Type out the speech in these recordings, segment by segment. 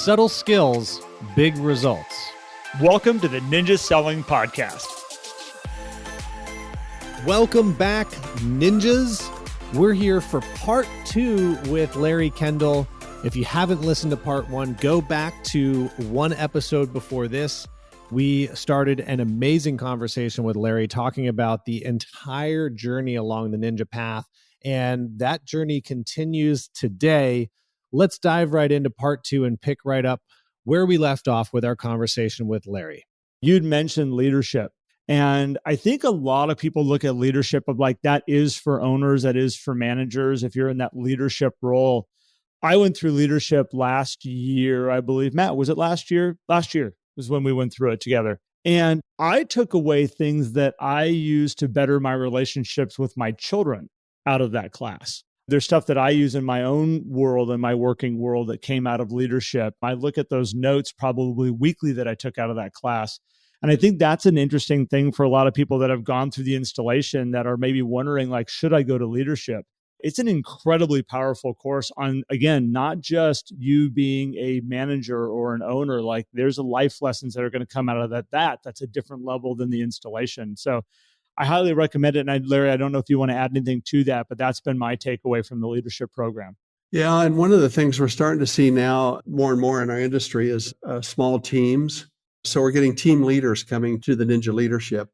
Subtle skills, big results. Welcome to the Ninja Selling Podcast. Welcome back, ninjas. We're here for part 2 with Larry Kendall. If you haven't listened to part 1, go back to one episode before this. We started an amazing conversation with Larry talking about the entire journey along the ninja path, and that journey continues today. Let's dive right into part 2 and pick right up where we left off with our conversation with Larry. You'd mentioned leadership. And I think a lot of people look at leadership of like, that is for owners, that is for managers. If you're in that leadership role, I went through leadership last year, I believe. Matt, was it last year? Last year was when we went through it together. And I took away things that I use to better my relationships with my children out of that class. There's stuff that I use in my own world and my working world that came out of leadership. I look at those notes probably weekly that I took out of that class. And I think that's an interesting thing for a lot of people that have gone through the installation that are maybe wondering, like, should I go to leadership? It's an incredibly powerful course on, again, not just you being a manager or an owner. Like, there's a life lessons that are going to come out of that's a different level than the installation. So I highly recommend it. And Larry, I don't know if you want to add anything to that, but that's been my takeaway from the leadership program. Yeah, and one of the things we're starting to see now more and more in our industry is small teams. So we're getting team leaders coming to the Ninja Leadership.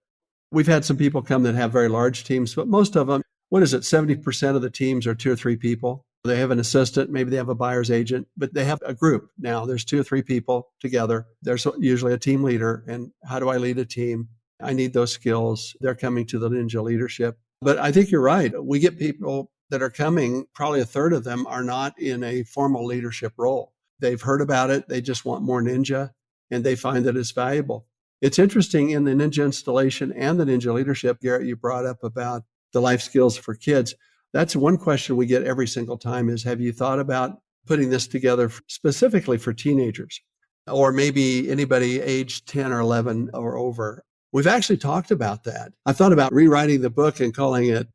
We've had some people come that have very large teams, but most of them, 70% of the teams are 2 or 3 people. They have an assistant, maybe they have a buyer's agent, but they have a group. Now there's 2 or 3 people together. There's usually a team leader. And how do I lead a team? I need those skills. They're coming to the Ninja Leadership. But I think you're right. We get people that are coming, probably a third of them are not in a formal leadership role. They've heard about it. They just want more Ninja, and they find that it's valuable. It's interesting in the Ninja installation and the Ninja Leadership, Garrett, you brought up about the life skills for kids. That's one question we get every single time is, have you thought about putting this together specifically for teenagers or maybe anybody aged 10 or 11 or over? We've actually talked about that. I thought about rewriting the book and calling it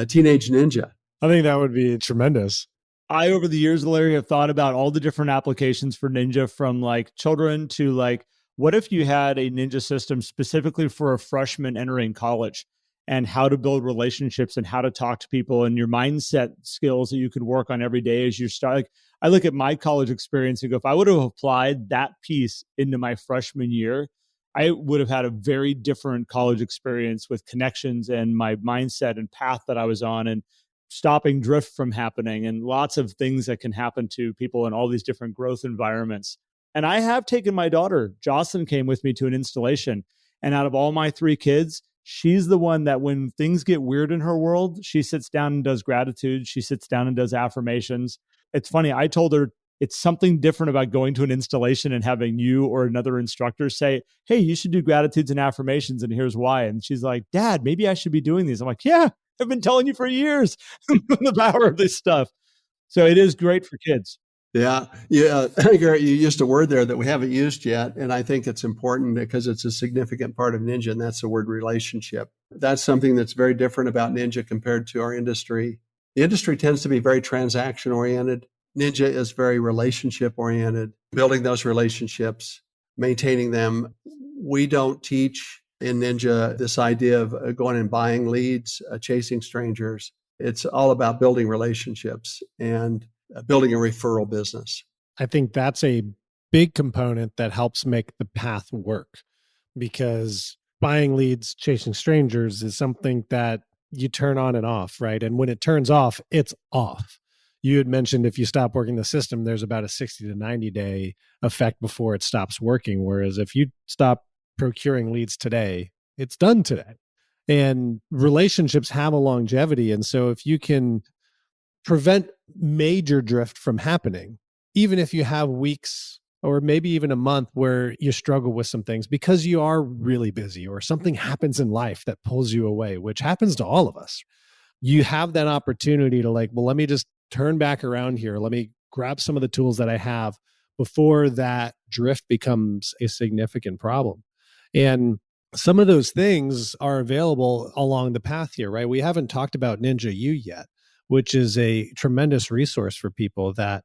Teenage Ninja. I think that would be tremendous. I, over the years, Larry, have thought about all the different applications for Ninja, from like children to like, what if you had a Ninja system specifically for a freshman entering college, and how to build relationships and how to talk to people and your mindset skills that you could work on every day as you start. Like, I look at my college experience and go, if I would have applied that piece into my freshman year, I would have had a very different college experience with connections and my mindset and path that I was on, and stopping drift from happening, and lots of things that can happen to people in all these different growth environments. And I have taken my daughter, Jocelyn came with me to an installation. And out of all my 3 kids, she's the one that when things get weird in her world, she sits down and does gratitude. She sits down and does affirmations. It's funny. I told her it's something different about going to an installation and having you or another instructor say, hey, you should do gratitudes and affirmations, and here's why. And she's like, Dad, maybe I should be doing these. I'm like, yeah, I've been telling you for years the power of this stuff. So it is great for kids. Yeah. Garrett, you used a word there that we haven't used yet. And I think it's important because it's a significant part of Ninja, and that's the word relationship. That's something that's very different about Ninja compared to our industry. The industry tends to be very transaction oriented. Ninja is very relationship oriented, building those relationships, maintaining them. We don't teach in Ninja this idea of going and buying leads, chasing strangers. It's all about building relationships and building a referral business. I think that's a big component that helps make the path work, because buying leads, chasing strangers is something that you turn on and off, right? And when it turns off, it's off. You had mentioned if you stop working the system, there's about a 60 to 90 day effect before it stops working. Whereas if you stop procuring leads today, it's done today. And relationships have a longevity. And so if you can prevent major drift from happening, even if you have weeks or maybe even a month where you struggle with some things because you are really busy or something happens in life that pulls you away, which happens to all of us, you have that opportunity to like, well, let me just turn back around here. Let me grab some of the tools that I have before that drift becomes a significant problem. And some of those things are available along the path here, right? We haven't talked about Ninja U yet, which is a tremendous resource for people. That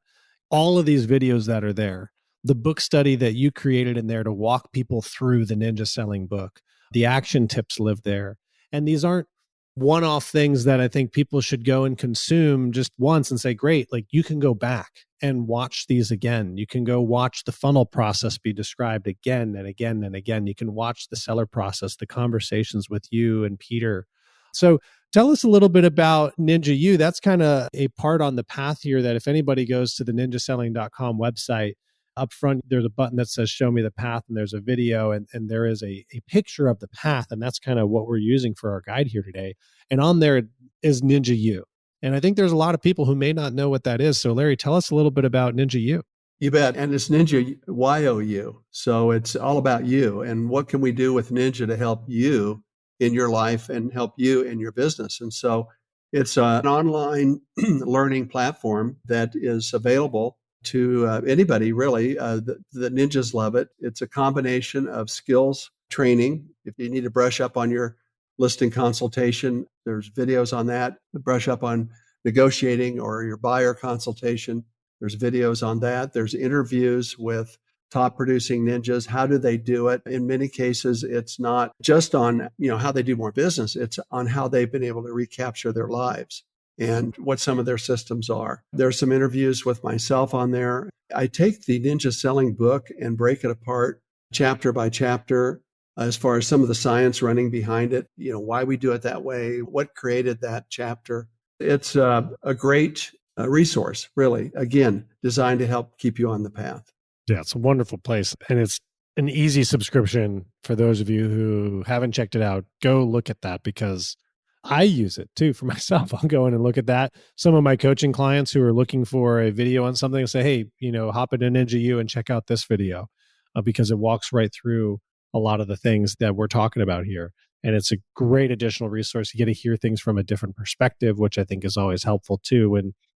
all of these videos that are there, the book study that you created in there to walk people through the ninja selling book. The action tips live there. And these aren't one-off things that I think people should go and consume just once and say, great, like you can go back and watch these again. You can go watch the funnel process be described again and again and again. You can watch the seller process, the conversations with you and Peter. So tell us a little bit about Ninja U. That's kind of a part on the path here that if anybody goes to the ninjaselling.com website, up front, there's a button that says show me the path, and there's a video, and there is a picture of the path. And that's kind of what we're using for our guide here today. And on there is Ninja U. And I think there's a lot of people who may not know what that is. So Larry, tell us a little bit about Ninja U. You bet. And it's Ninja YOU. So it's all about you. And what can we do with Ninja to help you in your life and help you in your business? And so it's an online learning platform that is available to anybody, really. The ninjas love it. It's a combination of skills training. If you need to brush up on your listing consultation, there's videos on that. Brush up on negotiating or your buyer consultation, there's videos on that. There's interviews with top producing ninjas. How do they do it? In many cases, it's not just on how they do more business. It's on how they've been able to recapture their lives and what some of their systems are. There's some interviews with myself on there. I take the Ninja Selling book and break it apart chapter by chapter as far as some of the science running behind it, why we do it that way, what created that chapter. It's a great resource, really, again, designed to help keep you on the path. Yeah, it's a wonderful place. And it's an easy subscription for those of you who haven't checked it out. Go look at that because I use it too for myself. I'll go in and look at that. Some of my coaching clients who are looking for a video on something will say, hey, hop into Ninja U and check out this video because it walks right through a lot of the things that we're talking about here. And it's a great additional resource. You get to hear things from a different perspective, which I think is always helpful too.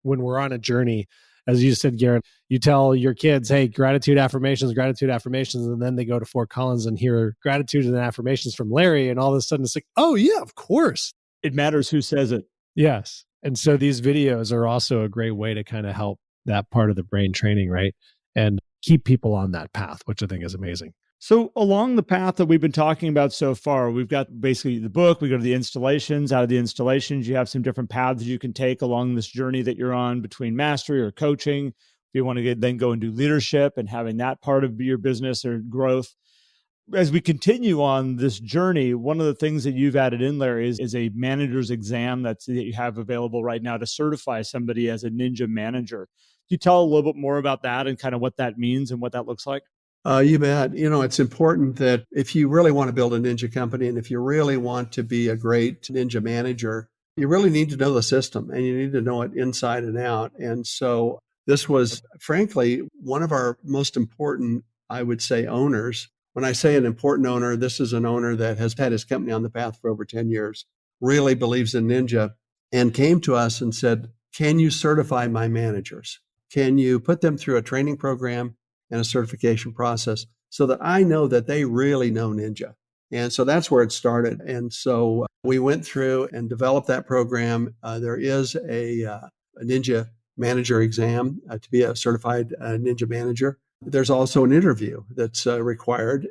When we're on a journey, as you said, Garrett, you tell your kids, hey, gratitude affirmations, and then they go to Fort Collins and hear gratitude and affirmations from Larry. And all of a sudden it's like, oh yeah, of course. It matters who says it. Yes. And so these videos are also a great way to kind of help that part of the brain training, right? And keep people on that path, which I think is amazing. So along the path that we've been talking about so far, we've got basically the book, we go to the installations. Out of the installations, you have some different paths you can take along this journey that you're on between mastery or coaching. If you want to then go and do leadership and having that part of your business or growth. As we continue on this journey, one of the things that you've added in, Larry, is a manager's exam that you have available right now to certify somebody as a ninja manager. Can you tell a little bit more about that and kind of what that means and what that looks like? You bet. It's important that if you really want to build a ninja company and if you really want to be a great ninja manager, you really need to know the system and you need to know it inside and out. And so this was, frankly, one of our most important, I would say, owners. When I say an important owner, this is an owner that has had his company on the path for over 10 years, really believes in ninja, and came to us and said, can you certify my managers? Can you put them through a training program and a certification process so that I know that they really know ninja? And so that's where it started. And so we went through and developed that program. There is a ninja manager exam to be a certified ninja manager. There's also an interview that's required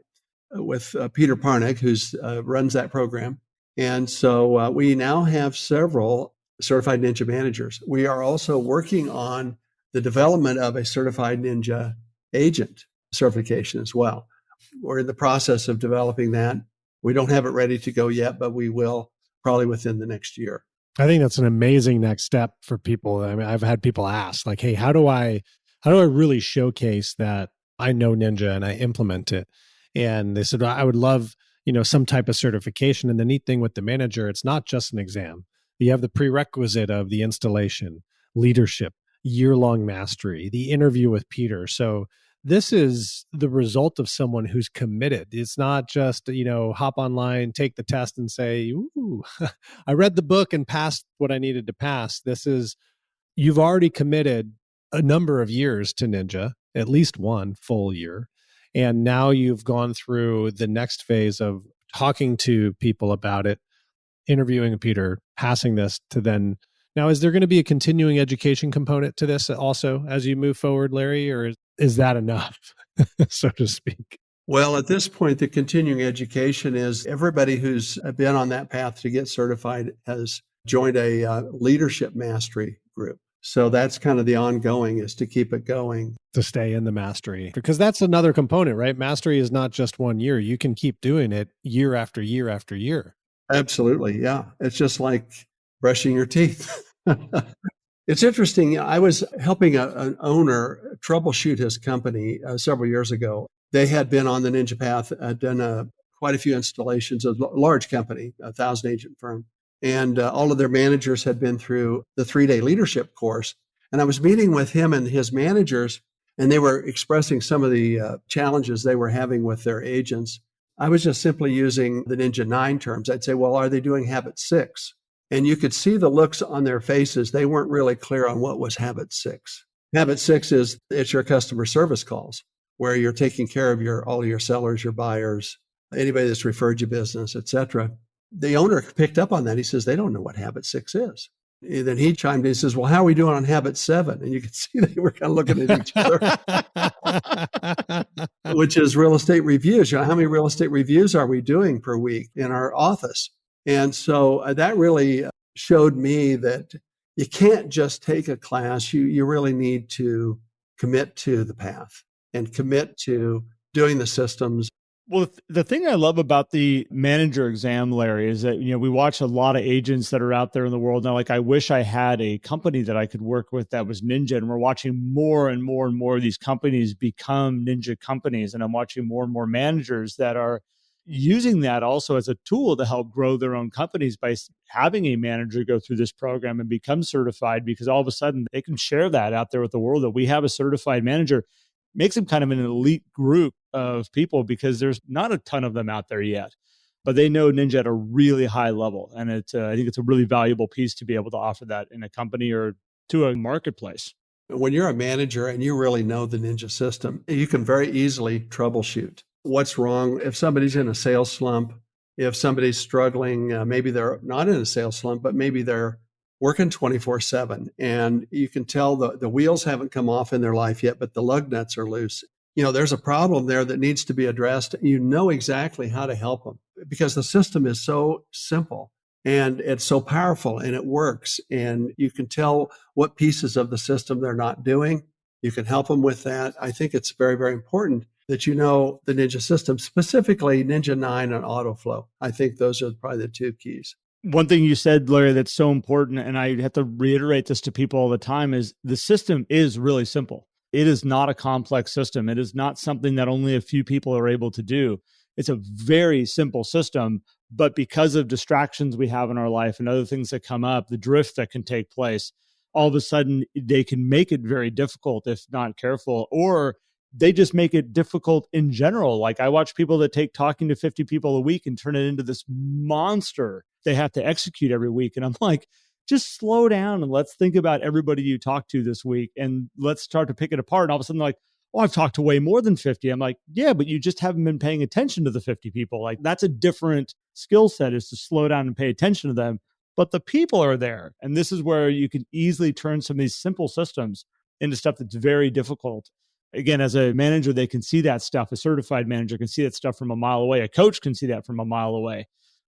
with Peter Parnick, who runs that program. And so we now have several certified ninja managers. We are also working on the development of a certified ninja agent certification as well. We're in the process of developing that. We don't have it ready to go yet, but we will probably within the next year. I think that's an amazing next step for people. I mean, I've had people ask like, hey, how do I really showcase that I know ninja and I implement it? And they said, I would love, some type of certification. And the neat thing with the manager, it's not just an exam. You have the prerequisite of the installation, leadership, year-long mastery, the interview with Peter. So this is the result of someone who's committed. It's not just, hop online, take the test and say, ooh, I read the book and passed what I needed to pass. You've already committed a number of years to ninja, at least one full year. And now you've gone through the next phase of talking to people about it, interviewing Peter, passing this to then. Now, is there going to be a continuing education component to this also as you move forward, Larry, or is that enough? so to speak. Well, at this point, the continuing education is everybody who's been on that path to get certified has joined a leadership mastery group. So that's kind of the ongoing, is to keep it going. To stay in the mastery. Because that's another component, right? Mastery is not just 1 year. You can keep doing it year after year after year. Absolutely. Yeah. It's just like brushing your teeth. It's interesting. I was helping an owner troubleshoot his company several years ago. They had been on the Ninja Path, done quite a few installations of a large company, 1,000 agent firm. And all of their managers had been through the 3-day leadership course. And I was meeting with him and his managers, and they were expressing some of the challenges they were having with their agents. I was just simply using the Ninja 9 terms. I'd say, well, are they doing habit 6? And you could see the looks on their faces. They weren't really clear on what was habit 6. Habit 6 is it's your customer service calls, where you're taking care of all of your sellers, your buyers, anybody that's referred you business, et cetera. The owner picked up on that. He says, they don't know what habit 6 is. And then he chimed in and says, well, how are we doing on habit 7? And you could see they were kind of looking at each other, which is real estate reviews. How many real estate reviews are we doing per week in our office? And so that really showed me that you can't just take a class. You really need to commit to the path and commit to doing the systems. Well, the thing I love about the manager exam, Larry, is that, we watch a lot of agents that are out there in the world now. Like, I wish I had a company that I could work with that was Ninja, and we're watching more and more and more of these companies become Ninja companies. And I'm watching more and more managers that are using that also as a tool to help grow their own companies by having a manager go through this program and become certified, because all of a sudden they can share that out there with the world that we have a certified manager. Makes them kind of an elite group of people, because there's not a ton of them out there yet, but they know Ninja at a really high level. And I think it's a really valuable piece to be able to offer that in a company or to a marketplace. When you're a manager and you really know the Ninja system, you can very easily troubleshoot what's wrong. If somebody's in a sales slump, if somebody's struggling, maybe they're not in a sales slump, but maybe they're working 24/7, and you can tell the wheels haven't come off in their life yet, but the lug nuts are loose. There's a problem there that needs to be addressed. You know exactly how to help them, because the system is so simple and it's so powerful and it works. And you can tell what pieces of the system they're not doing. You can help them with that. I think it's very, very important that you know the Ninja system, specifically Ninja 9 and AutoFlow. I think those are probably the 2 keys. One thing you said, Larry, that's so important, and I have to reiterate this to people all the time, is the system is really simple. It is not a complex system. It is not something that only a few people are able to do. It's a very simple system, but because of distractions we have in our life and other things that come up, the drift that can take place, all of a sudden they can make it very difficult if not careful, or they just make it difficult in general. Like, I watch people that take talking to 50 people a week and turn it into this monster they have to execute every week. And I'm like, just slow down and let's think about everybody you talk to this week and let's start to pick it apart. And all of a sudden, they're like, oh, I've talked to way more than 50. I'm like, yeah, but you just haven't been paying attention to the 50 people. Like, that's a different skill set, is to slow down and pay attention to them. But the people are there. And this is where you can easily turn some of these simple systems into stuff that's very difficult. Again, as a manager, they can see that stuff. A certified manager can see that stuff from a mile away. A coach can see that from a mile away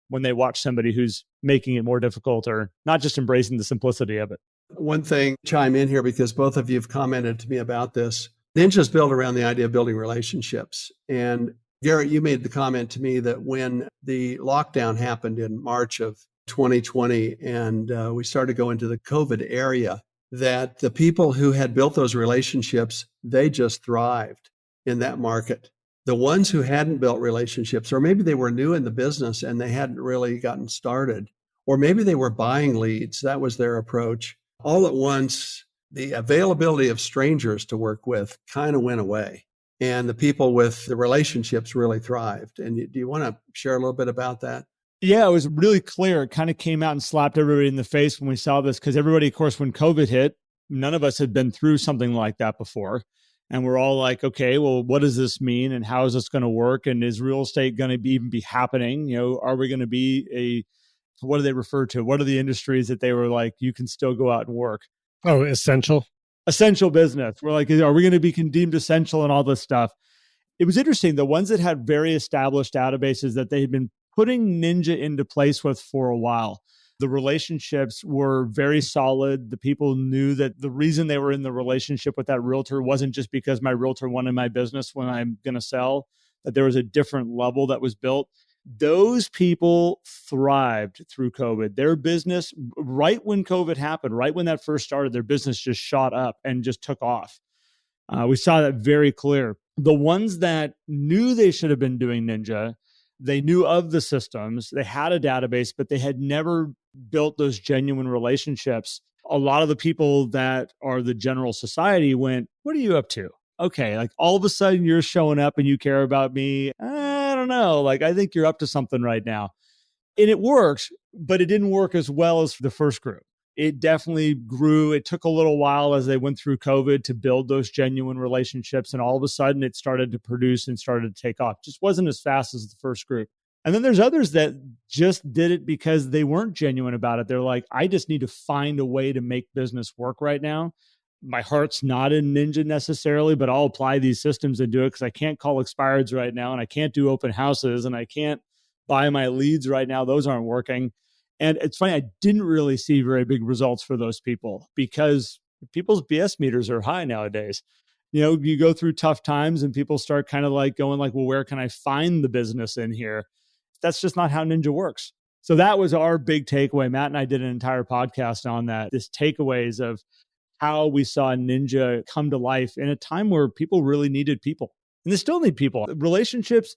when they watch somebody who's making it more difficult or not just embracing the simplicity of it. One thing, chime in here, because both of you have commented to me about this. Ninja's built around the idea of building relationships. And Garrett, you made the comment to me that when the lockdown happened in March of 2020 and we started to go into the COVID area, that the people who had built those relationships, they just thrived in that market. The ones who hadn't built relationships, or maybe they were new in the business and they hadn't really gotten started, or maybe they were buying leads, that was their approach. All at once, the availability of strangers to work with kind of went away. And the people with the relationships really thrived. And do you want to share a little bit about that? Yeah, it was really clear. It kind of came out and slapped everybody in the face when we saw this, because everybody, of course, when COVID hit, none of us had been through something like that before. And we're all like, okay, well, what does this mean? And how is this going to work? And is real estate going to even be happening? Are we going to be what do they refer to? What are the industries that they were like, you can still go out and work? Oh, essential Essential business. We're like, are we going to be deemed essential and all this stuff? it was interesting. The ones that had very established databases that they had been putting Ninja into place with for a while, the relationships were very solid. The people knew that the reason they were in the relationship with that realtor wasn't just because my realtor wanted my business when I'm going to sell, that there was a different level that was built. Those people thrived through COVID. Their business, right when COVID happened, right when that first started, their business just shot up and just took off. We saw that very clear. The ones that knew they should have been doing Ninja, they knew of the systems, they had a database, but they had never built those genuine relationships. A lot of the people that are the general society went, what are you up to? Okay, like all of a sudden you're showing up and you care about me. I don't know. Like, I think you're up to something right now. And it works, but it didn't work as well as the first group. It definitely grew. It took a little while as they went through COVID to build those genuine relationships. And all of a sudden it started to produce and started to take off. Just wasn't as fast as the first group. And then there's others that just did it because they weren't genuine about it. They're like, I just need to find a way to make business work right now. My heart's not in Ninja necessarily, but I'll apply these systems and do it because I can't call expireds right now, and I can't do open houses, and I can't buy my leads right now. Those aren't working. And it's funny, I didn't really see very big results for those people because people's BS meters are high nowadays. You know, you go through tough times and people start kind of like going like, well, where can I find the business in here? That's just not how Ninja works. So that was our big takeaway. Matt and I did an entire podcast on that, this takeaways of how we saw Ninja come to life in a time where people really needed people. And they still need people. Relationships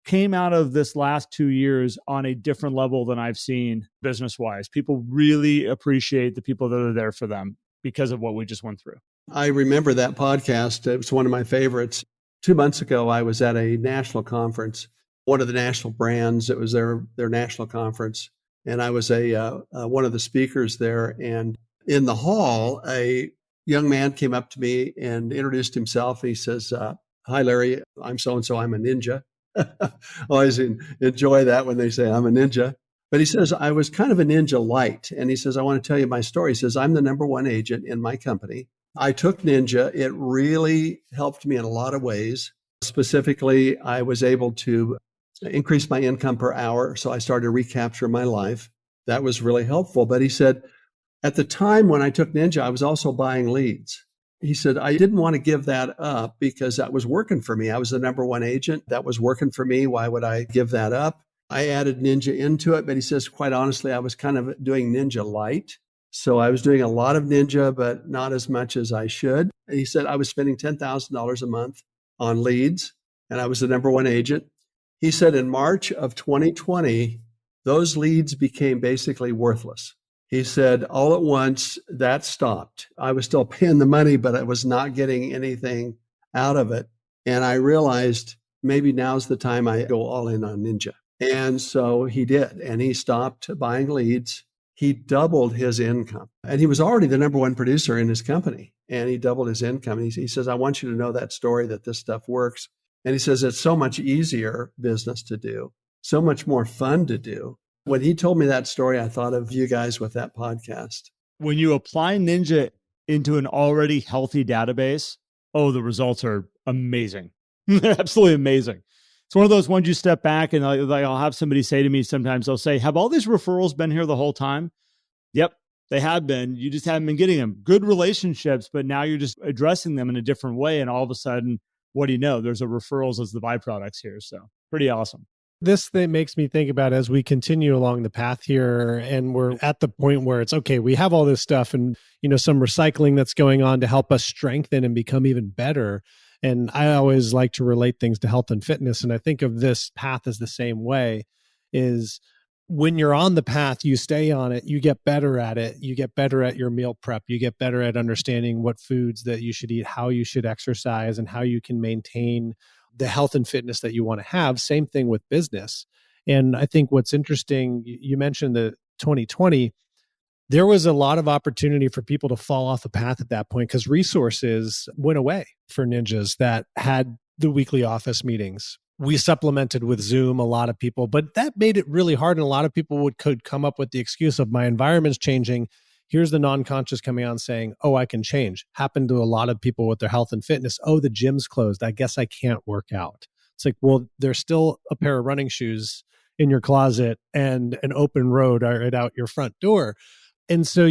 came out of this last 2 years on a different level than I've seen business-wise. People really appreciate the people that are there for them because of what we just went through. I remember that podcast. It was one of my favorites. 2 months ago, I was at a national conference, one of the national brands. It was their national conference. And I was one of the speakers there. And in the hall, a young man came up to me and introduced himself. He says, hi, Larry, I'm so-and-so, I'm a ninja. Always enjoy that when they say I'm a ninja. But he says, I was kind of a ninja light. And he says, I want to tell you my story. He says, I'm the number one agent in my company. I took Ninja. It really helped me in a lot of ways. Specifically, I was able to increase my income per hour. So I started to recapture my life. That was really helpful. But he said, at the time when I took Ninja, I was also buying leads. He said, I didn't want to give that up because that was working for me. I was the number one agent. That was working for me. Why would I give that up? I added Ninja into it. But he says, quite honestly, I was kind of doing Ninja light. So I was doing a lot of Ninja, but not as much as I should. And he said, I was spending $10,000 a month on leads, and I was the number one agent. He said in March of 2020, those leads became basically worthless. He said, all at once, that stopped. I was still paying the money, but I was not getting anything out of it. And I realized maybe now's the time I go all in on Ninja. And so he did. And he stopped buying leads. He doubled his income. And he was already the number one producer in his company. And he doubled his income. And he says, I want you to know that story, that this stuff works. And he says, it's so much easier business to do, so much more fun to do. When he told me that story, I thought of you guys with that podcast. When you apply Ninja into an already healthy database, oh, the results are amazing. They're absolutely amazing. It's one of those ones you step back and I'll have somebody say to me sometimes, they'll say, have all these referrals been here the whole time? Yep, they have been. You just haven't been getting them. Good relationships, but now you're just addressing them in a different way. And all of a sudden, what do you know? There's a referrals as the byproducts here. So pretty awesome. This thing makes me think about as we continue along the path here and we're at the point where it's okay, we have all this stuff and, some recycling that's going on to help us strengthen and become even better. And I always like to relate things to health and fitness. And I think of this path as the same way is when you're on the path, you stay on it, you get better at it, you get better at your meal prep, you get better at understanding what foods that you should eat, how you should exercise, and how you can maintain the health and fitness that you want to have. Same thing with business. And I think what's interesting, you mentioned the 2020, there was a lot of opportunity for people to fall off the path at that point because resources went away for ninjas that had the weekly office meetings. We supplemented with Zoom, a lot of people, but that made it really hard. And a lot of people could come up with the excuse of my environment's changing. Here's the non-conscious coming on saying, oh, I can change. Happened to a lot of people with their health and fitness. Oh, the gym's closed. I guess I can't work out. It's like, well, there's still a pair of running shoes in your closet and an open road right out your front door. And so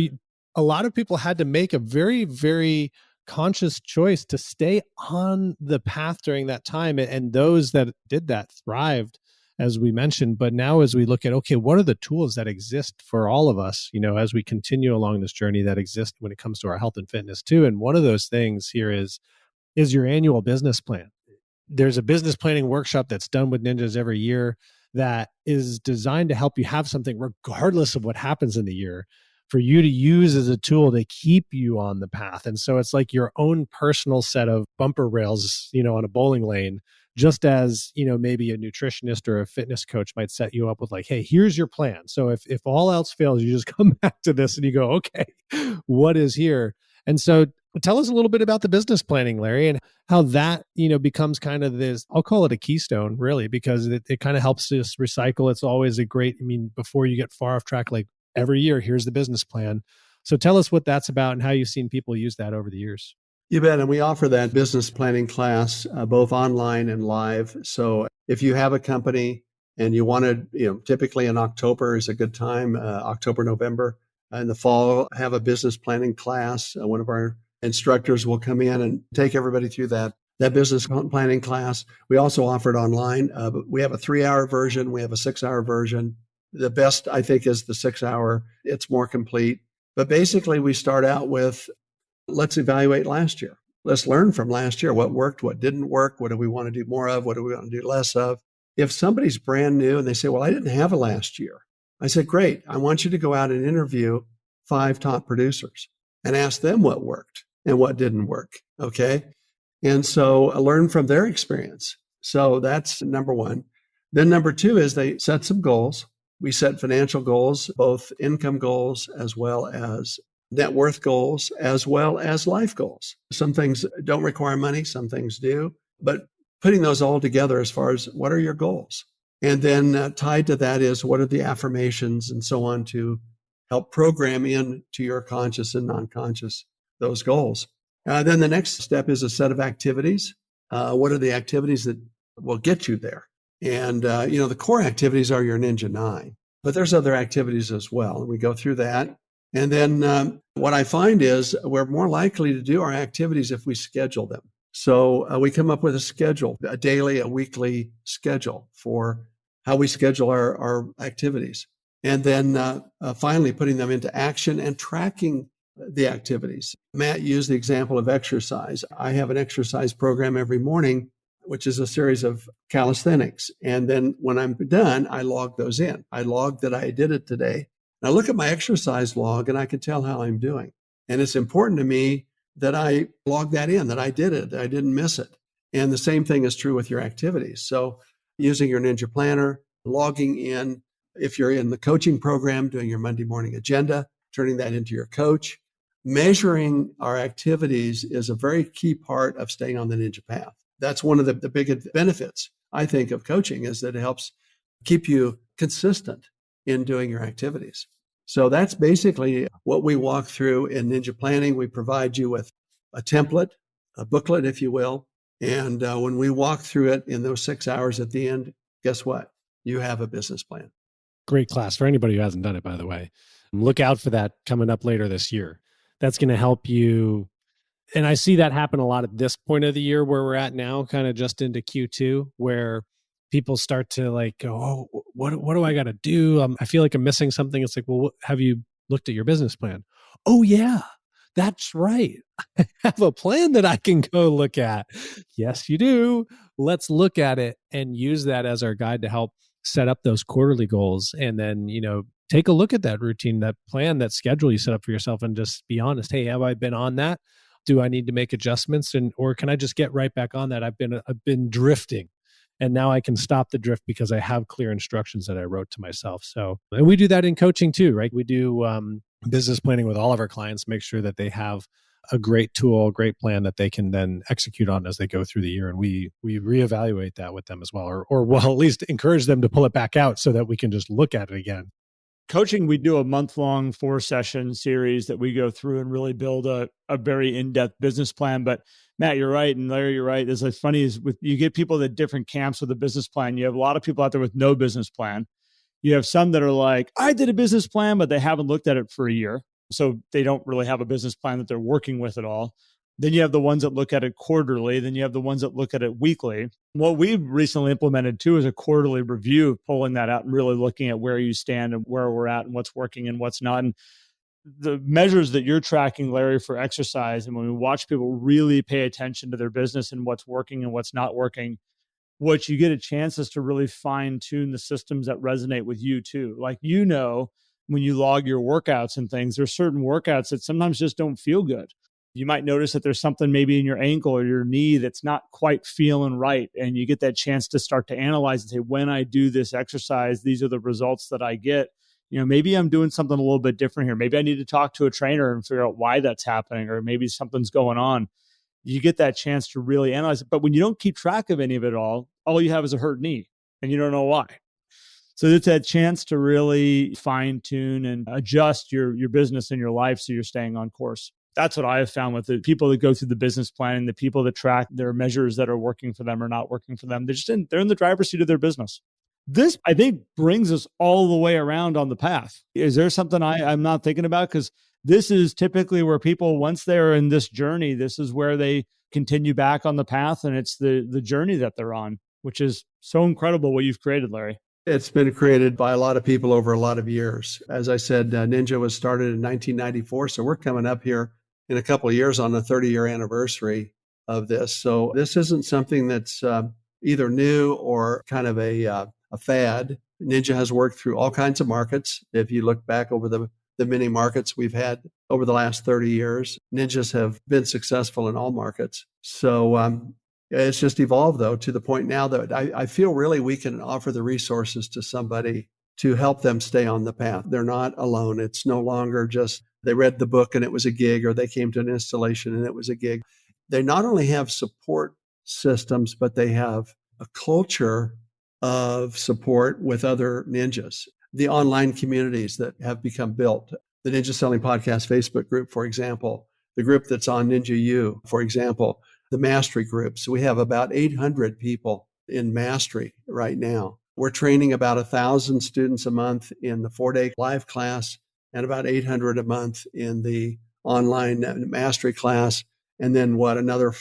a lot of people had to make a very, very conscious choice to stay on the path during that time. And those that did that thrived, as we mentioned. But now as we look at, okay, what are the tools that exist for all of us, as we continue along this journey that exist when it comes to our health and fitness too. And one of those things here is your annual business plan. There's a business planning workshop that's done with ninjas every year that is designed to help you have something regardless of what happens in the year for you to use as a tool to keep you on the path. And so it's like your own personal set of bumper rails, on a bowling lane, just as, maybe a nutritionist or a fitness coach might set you up with like, hey, here's your plan. So if all else fails, you just come back to this and you go, okay, what is here? And so tell us a little bit about the business planning, Larry, and how that, becomes kind of this, I'll call it a keystone, really, because it kind of helps us recycle. It's always a great, before you get far off track, like every year, here's the business plan. So tell us what that's about and how you've seen people use that over the years. You bet. And we offer that business planning class both online and live. So if you have a company and you want to, typically in October is a good time, October, November. In the fall, have a business planning class. One of our instructors will come in and take everybody through that business planning class. We also offer it online. But we have a 3-hour version. We have a 6-hour version. The best, I think, is the 6-hour. It's more complete. But basically, we start out with, let's evaluate last year. Let's learn from last year. What worked, what didn't work? What do we want to do more of? What do we want to do less of? If somebody's brand new and they say, well, I didn't have a last year. I said, great. I want you to go out and interview 5 top producers and ask them what worked and what didn't work. Okay. And so I learn from their experience. So that's number one. Then number two is they set some goals. We set financial goals, both income goals as well as net worth goals, as well as life goals. Some things don't require money, some things do, but putting those all together as far as what are your goals? And then tied to that is what are the affirmations and so on to help program into your conscious and non-conscious those goals. Then the next step is a set of activities. What are the activities that will get you there? And, the core activities are your Ninja 9, but there's other activities as well. And we go through that. And then what I find is we're more likely to do our activities if we schedule them. So we come up with a schedule, a daily, a weekly schedule for how we schedule our activities. And then finally putting them into action and tracking the activities. Matt used the example of exercise. I have an exercise program every morning, which is a series of calisthenics. And then when I'm done, I log those in. I log that I did it today. And I look at my exercise log and I can tell how I'm doing. And it's important to me that I log that in, that I did it, that I didn't miss it. And the same thing is true with your activities. So using your Ninja Planner, logging in, if you're in the coaching program, doing your Monday morning agenda, turning that into your coach. Measuring our activities is a very key part of staying on the Ninja path. That's one of the big benefits, I think, of coaching is that it helps keep you consistent in doing your activities. So that's basically what we walk through in Ninja Planning. We provide you with a template, a booklet, if you will. And when we walk through it in those 6 hours at the end, guess what? You have a business plan. Great class for anybody who hasn't done it, by the way. Look out for that coming up later this year. That's going to help you. And I see that happen a lot at this point of the year where we're at now, kind of just into Q2, where people start to like go, oh, what do I got to do? I feel like I'm missing something. It's like, well, have you looked at your business plan? Oh, yeah, that's right. I have a plan that I can go look at. Yes, you do. Let's look at it and use that as our guide to help set up those quarterly goals. And then, take a look at that routine, that plan, that schedule you set up for yourself and just be honest. Hey, have I been on that? Do I need to make adjustments? Or can I just get right back on that? I've been drifting and now I can stop the drift because I have clear instructions that I wrote to myself. So, and we do that in coaching too, right? We do business planning with all of our clients, make sure that they have a great tool, a great plan that they can then execute on as they go through the year. And we reevaluate that with them as well, or we'll at least encourage them to pull it back out so that we can just look at it again. Coaching, we do a month-long 4-session series that we go through and really build a very in-depth business plan. But Matt, you're right. And Larry, you're right. It's like funny is with you get people at different camps with a business plan. You have a lot of people out there with no business plan. You have some that are like, I did a business plan, but they haven't looked at it for a year. So they don't really have a business plan that they're working with at all. Then you have the ones that look at it quarterly. Then you have the ones that look at it weekly. What we've recently implemented too is a quarterly review, pulling that out and really looking at where you stand and where we're at and what's working and what's not. And the measures that you're tracking, Larry, for exercise, and when we watch people really pay attention to their business and what's working and what's not working, what you get a chance is to really fine tune the systems that resonate with you too. Like, when you log your workouts and things, there's certain workouts that sometimes just don't feel good. You might notice that there's something maybe in your ankle or your knee that's not quite feeling right. And you get that chance to start to analyze and say, when I do this exercise, these are the results that I get. Maybe I'm doing something a little bit different here. Maybe I need to talk to a trainer and figure out why that's happening, or maybe something's going on. You get that chance to really analyze it. But when you don't keep track of any of it all you have is a hurt knee and you don't know why. So it's that chance to really fine tune and adjust your business and your life so you're staying on course. That's what I have found with the people that go through the business planning, the people that track their measures that are working for them or not working for them. They're in the driver's seat of their business. This, I think, brings us all the way around on the path. Is there something I'm not thinking about? Because this is typically where people, once they're in this journey, this is where they continue back on the path, and it's the journey that they're on, which is so incredible what you've created, Larry. It's been created by a lot of people over a lot of years. As I said, Ninja was started in 1994, so we're coming up here in a couple of years on the 30-year anniversary of this. So this isn't something that's either new or kind of a fad. Ninja has worked through all kinds of markets. If you look back over the many markets we've had over the last 30 years, Ninjas have been successful in all markets. So it's just evolved, though, to the point now that I feel really we can offer the resources to somebody to help them stay on the path. They're not alone. It's no longer just they read the book and it was a gig, or they came to an installation and it was a gig. They not only have support systems, but they have a culture of support with other ninjas. The online communities that have become built, the Ninja Selling Podcast Facebook group, for example, the group that's on Ninja U, for example, the mastery groups. We have about 800 people in mastery right now. We're training about 1,000 students a month in the 4-day live class and about 800 a month in the online mastery class. And then another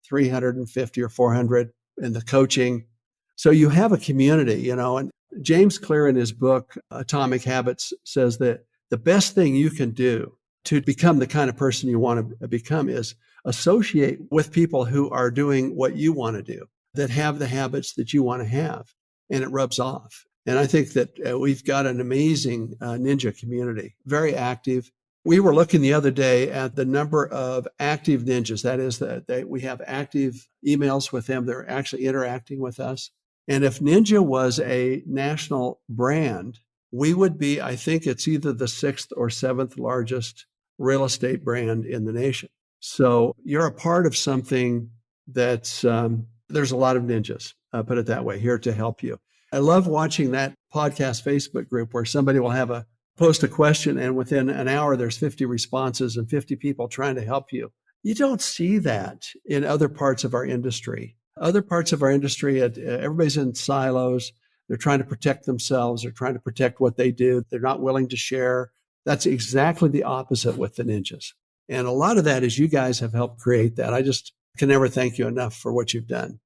350 or 400 in the coaching. So you have a community, and James Clear in his book, Atomic Habits, says that the best thing you can do to become the kind of person you want to become is associate with people who are doing what you want to do, that have the habits that you want to have, and it rubs off. And I think that we've got an amazing ninja community, very active. We were looking the other day at the number of active ninjas. That is, that we have active emails with them. They're actually interacting with us. And if Ninja was a national brand, we would be, I think it's either the 6th or 7th largest real estate brand in the nation. So you're a part of something that's, there's a lot of ninjas, put it that way, here to help you. I love watching that podcast Facebook group where somebody will post a question, and within an hour, there's 50 responses and 50 people trying to help you. You don't see that in other parts of our industry. Other parts of our industry, everybody's in silos. They're trying to protect themselves. They're trying to protect what they do. They're not willing to share. That's exactly the opposite with the ninjas. And a lot of that is you guys have helped create that. I just can never thank you enough for what you've done.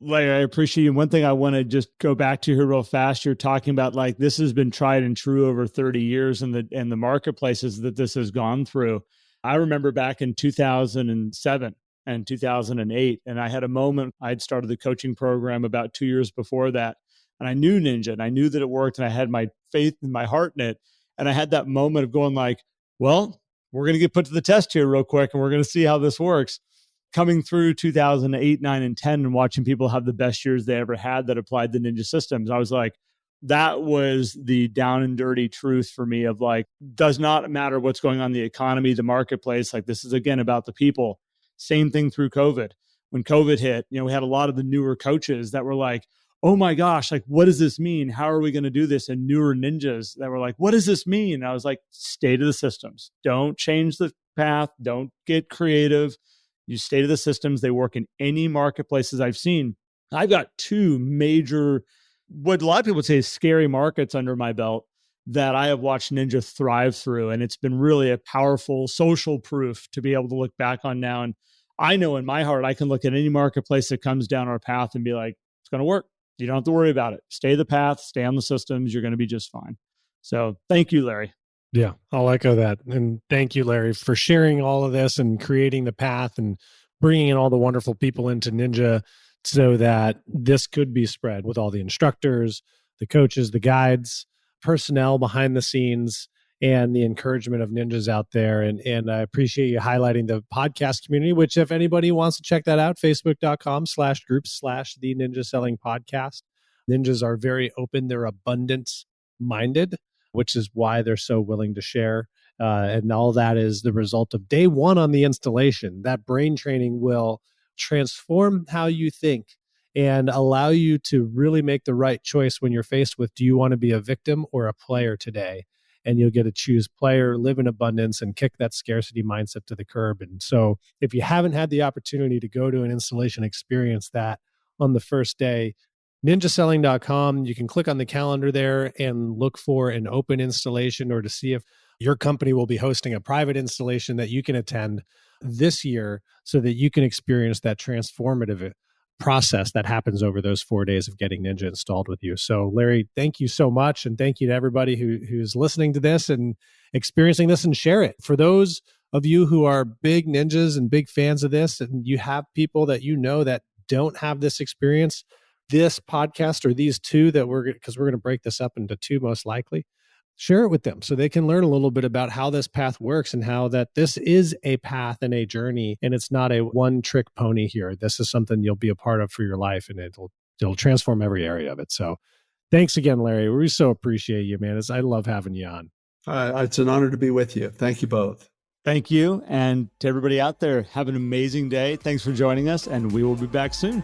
Larry, I appreciate you. One thing I want to just go back to here real fast. You're talking about like this has been tried and true over 30 years in the marketplaces that this has gone through. I remember back in 2007 and 2008, and I had a moment. I'd started the coaching program about 2 years before that, and I knew Ninja, and I knew that it worked, and I had my faith and my heart in it. And I had that moment of going like, well, we're going to get put to the test here real quick, and we're going to see how this works. Coming through 2008, 9, and 10 and watching people have the best years they ever had that applied the Ninja systems, I was like, that was the down and dirty truth for me of like, does not matter what's going on in the economy, the marketplace. Like this is, again, about the people. Same thing through COVID. When COVID hit, we had a lot of the newer coaches that were like, oh my gosh, like, what does this mean? How are we going to do this? And newer ninjas that were like, what does this mean? And I was like, stay to the systems. Don't change the path. Don't get creative. You stay to the systems. They work in any marketplaces I've seen. I've got two major, what a lot of people would say is scary markets under my belt that I have watched Ninja thrive through. And it's been really a powerful social proof to be able to look back on now. And I know in my heart, I can look at any marketplace that comes down our path and be like, it's going to work. You don't have to worry about it. Stay the path, stay on the systems. You're going to be just fine. So thank you, Larry. Yeah, I'll echo that. And thank you, Larry, for sharing all of this and creating the path and bringing in all the wonderful people into Ninja so that this could be spread with all the instructors, the coaches, the guides, personnel behind the scenes, and the encouragement of ninjas out there. And I appreciate you highlighting the podcast community, which if anybody wants to check that out, facebook.com/groups/the Ninja Selling Podcast. Ninjas are very open. They're abundance minded, which is why they're so willing to share. And all that is the result of day one on the installation. That brain training will transform how you think and allow you to really make the right choice when you're faced with, do you want to be a victim or a player today? And you'll get to choose player, live in abundance, and kick that scarcity mindset to the curb. And so if you haven't had the opportunity to go to an installation, experience that on the first day, ninjaselling.com, you can click on the calendar there and look for an open installation or to see if your company will be hosting a private installation that you can attend this year so that you can experience that transformative process that happens over those 4 days of getting Ninja installed with you. So Larry, thank you so much. And thank you to everybody who's listening to this and experiencing this, and share it. For those of you who are big ninjas and big fans of this, and you have people that you know that don't have this experience, this podcast or these two that because we're going to break this up into two most likely, share it with them so they can learn a little bit about how this path works and how that this is a path and a journey, and it's not a one trick pony here. This is something you'll be a part of for your life, and it'll transform every area of it. So thanks again, Larry. We so appreciate you, man. I love having you on. It's an honor to be with you. Thank you both. Thank you. And to everybody out there, have an amazing day. Thanks for joining us, and we will be back soon.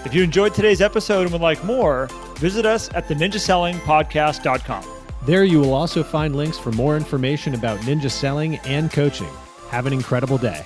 If you enjoyed today's episode and would like more, visit us at theninjasellingpodcast.com. There you will also find links for more information about ninja selling and coaching. Have an incredible day.